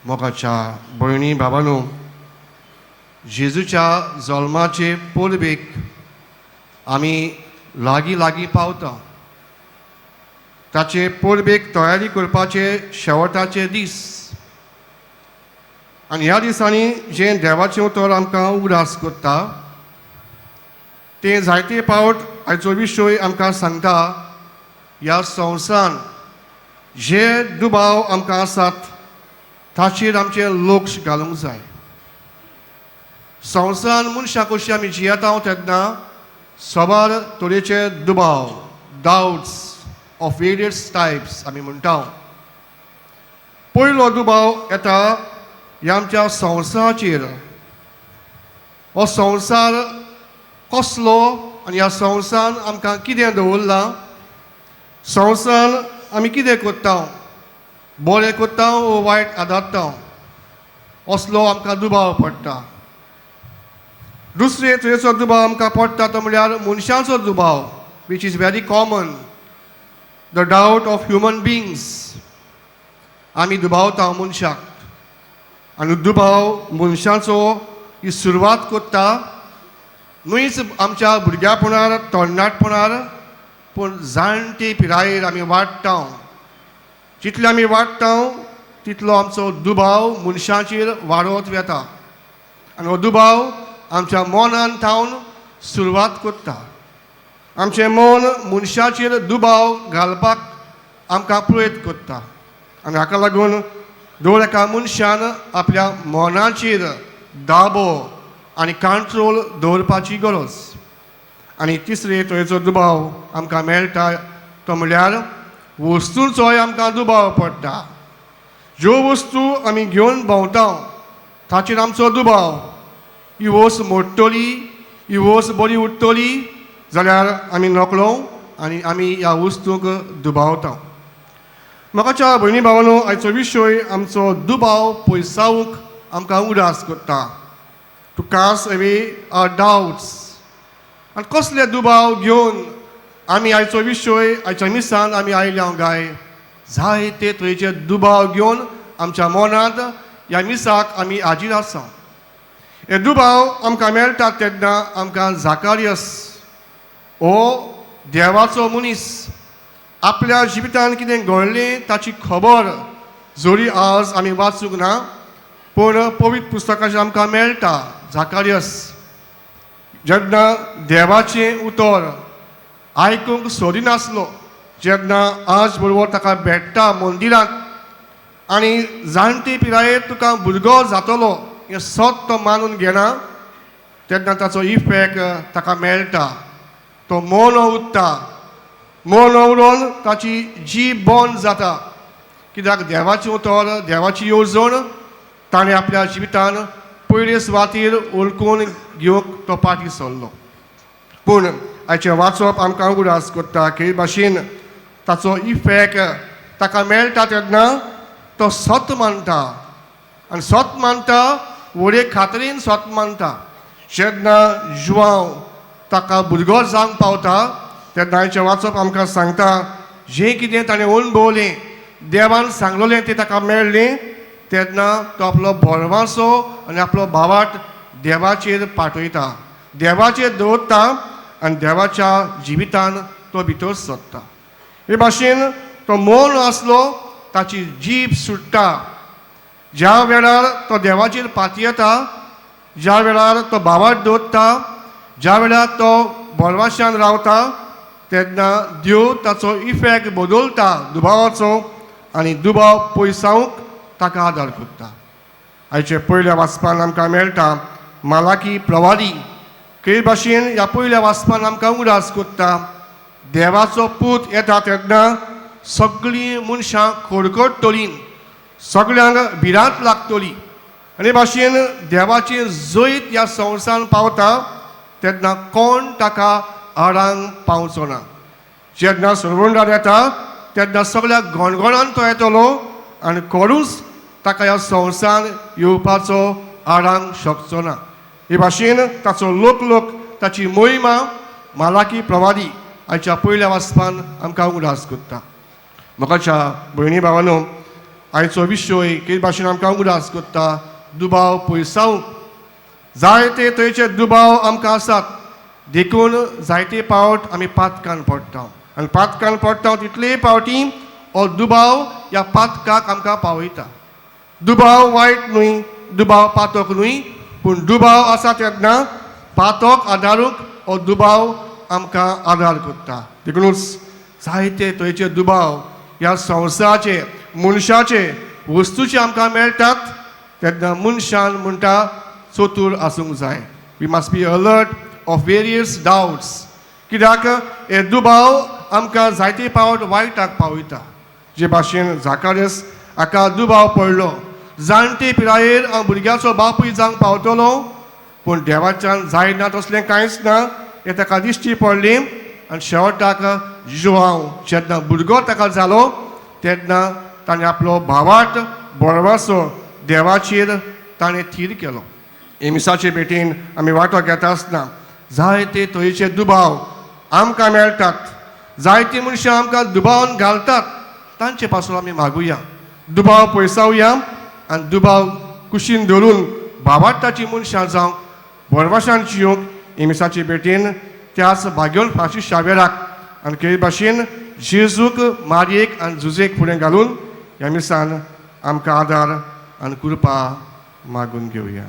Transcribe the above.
मोगाच्या भयणी बाबांनो, जेजूच्या जल्माचे परबेक आमी लागीं पावता. ताचे परबेक तयारी करपाचे शेवटाचे दीस. आनी ह्या दिसांनी जें देवाचें उतर आमकां उगडास करता तें जायते फावट हाचो विशय आमकां सांगता. ह्या संवसारान जे दुबाव आमकां आसात ताचेर आमचें लक्ष घालूंक जाय. संवसारान मनशाक कशी आमी जियेता तेन्ना सवार तरेचे दुबाव, डाउट्स ऑफ वेरियस टायप्स आमी म्हणटा. पयलो दुबाव येता ह्या आमच्या संवसाराचेर. हो संवसार कसलो आनी ह्या संवसारान आमकां कितें दवरलां? संवसारान आमी कितें करता? बरें करता वो वायट आदारता? असलो आमकां दुबाव पडटा. दुसरे तरेचो दुबाव आमकां पडटा तो म्हळ्यार मनशाचो दुबाव, which is very common. The doubt of human बिंग्स. आमी दुबावता मनशाक. आनी दुबाव मनशाचो ही सुरवात करता न्हूच आमच्या भुरग्यापणार, तरणाटपणार, पूण जाणटे पिरायेर आमी वाडटा. जितले आमी वाडटा तितलो आमचो दुबाव मनशाचेर वाडत वता. आनी हो दुबाव आमच्या मनान थावन सुरवात करता. आमचें मन मनशाचेर दुबाव घालपाक आमकां प्रयत्न करता. आनी हाका लागून दर एका मनशान आपल्या मनाचेर दाबो आनी कंट्रोल दवरपाची गरज. आनी तिसरे तरेचो दुबाव आमकां मेळटा तो म्हळ्यार वस्तूंचोय आमकां दुबाव पडटा. ज्यो वस्तू आमी घेवन भोंवता ताचेर आमचो दुबाव. ही वस्त मोडटली, ही वस्त बरी उरतली जाल्यार आमी नकळो आनी आमी ह्या वस्तूंक दुबावता. म्हाकाच्या भयणी भावांनो, आयचो विशय आमचो दुबाव पयसावूंक आमकां उगडास करता. To cast away our doubts. आनी कसले दुबाव घेवन आमी आयचो विशय आयच्या मिसान आमी आयल्या गाय? जायते तरेचे दुबाव घेवन आमच्या मनांत ह्या मिसाक आमी हाजीर आसा. हे दुबाव आमकां मेळटा तेन्ना आमकां झाकारियस हो देवाचो मनीस आपल्या जिवितांत कितें घडलें ताची खबर जरी आज आमी वाचूंक ना, पूण पवित्र पुस्तकाचेर आमकां मेळटा. झाकारियस जेन्ना देवाचें उतर आयकूंक सोदिनासलो, जेन्ना आज बरोबर ताका भेटता मंदिरांत आनी जाणटे पिरायेर तुका भुरगो जातलो हें सत तो मानून घेना, तेन्ना ताचो इफेक्ट ताका मेळटा. तो मौन उरता. मौन उरोवन ताची जीब बंद जाता. कित्याक देवाचें उतर, देवाची येवजण ताणें आपल्या जिवितान पयले सुवातेर वळखून घेवंक तो फाटीं सरलो. पूण आयचें वाचप आमकां उगडास करता के भाशेन ताचो इफेक्ट ताका मेळटा तेन्ना तो सत मानता. आनी सत मानता, व्हडे खात्रेन सत मानता. जेन्ना जुवांव ताका भुरगो जावंक पावता तेन्ना आयचें वाचप आमकां सांगता जें कितें ताणें अणभवलें, देवान सांगलोलें तें ताका मेळ्ळें, तेन्ना तो आपलो भरवंसो आनी आपलो भावार्थ देवाचेर पाठयता, देवाचेर दवरता आनी देवाच्या जिवितान तो भितर सरता. हे भाशेन तो मौन आसलो, ताची जीब सुट्टा. ज्या वेळार तो देवाचेर पातयेता, ज्या वेळार तो भावार्थ दवरता, ज्या वेळार तो भरवंशान रावता, तेन्ना देव ताचो इफेक्ट बदलता दुबावाचो आनी दुबाव पयसावूंक ताका आदार करता. आयचे पयल्या वाचपान आमकां मेळटा मालाकी प्रवादी. के भाशेन ह्या पयल्या वाचपान आमकां उगडास करता देवाचो पूत येता तेन्ना सगळीं मनशां कडकडटलीं, सगळ्यांक भिरांत लागतली. आनी भाशेन देवाची जैत ह्या संवसारान पावता तेन्ना कोण ताका आडांक पावचो ना. जेन्ना सुरवंडार येता तेन्ना सगळ्या गणगणान तो येतलो आनी कोणूच ताका ह्या संवसारान येवपाचो आडांक शकचो ना. हे भाशेन ताचो लोक ताची मोहिमा मालाकी प्रवादी आयच्या पयल्या वाचपान आमकां उगडास करता. म्हाकाच्या भयणी भावांनो, आयचो विशय के भाशेन आमकां उदास करता दुबाव पयसावंक जायते तरेचे दुबाव आमकां आसात देखून जायते पावट आमी पातकान पडटा आनी पातकान पडटा तितले पावटी हो दुबाव ह्या पातकाक आमकां पावयता दुबाव वायट न्हय दुबाव पातक न्हय पूण दुबाव आसा तेन्ना पातक आदारूक हो दुबाव आमकां आदार करता देखूनच जायते तरेचे दुबाव ह्या संवसाराचे मनशाचे वस्तूचे आमकां मेळटात तेन्ना मनशान म्हणटा चतूर आसूंक जाय we must be alert of various doubts कित्याक हे दुबाव आमकां जायते पावट वायटाक पावयता जे भाशेन झाकार्यस हाका दुबाव पडलो जाणटे पिरायेर हांव भुरग्याचो बापूय जावंक पावतलो पूण देवाच्यान जायना तसलें कांयच ना हें ताका दिश्टी पडलें आनी शेवटाक जिवांव जेन्ना भुरगो ताका जालो तेन्ना ताणें आपलो भावार्थ बोरवासो देवाचेर ताणें थीर केलो एमिसाचे भेटेन आमी वांटो घेता आसतना जायते तरेचे दुबाव आमकां मेळटात जायतीं मनशां आमकां दुबावान घालतात तांचे पासून आमी मागुया दुबाव पयसावया आनी दुबाव कुशीन धरून भावार्थाची मनशां जावंक बोरवाशान जियोंक एमिसाचे भेटेन त्याच भाग्योन फाशी शावेराक आनी के भाशेन जेजूक मारयेक आनी झुजेक फुडें घालून ह्या मिसान आमकां आदार आनी कृपा मागून घेवया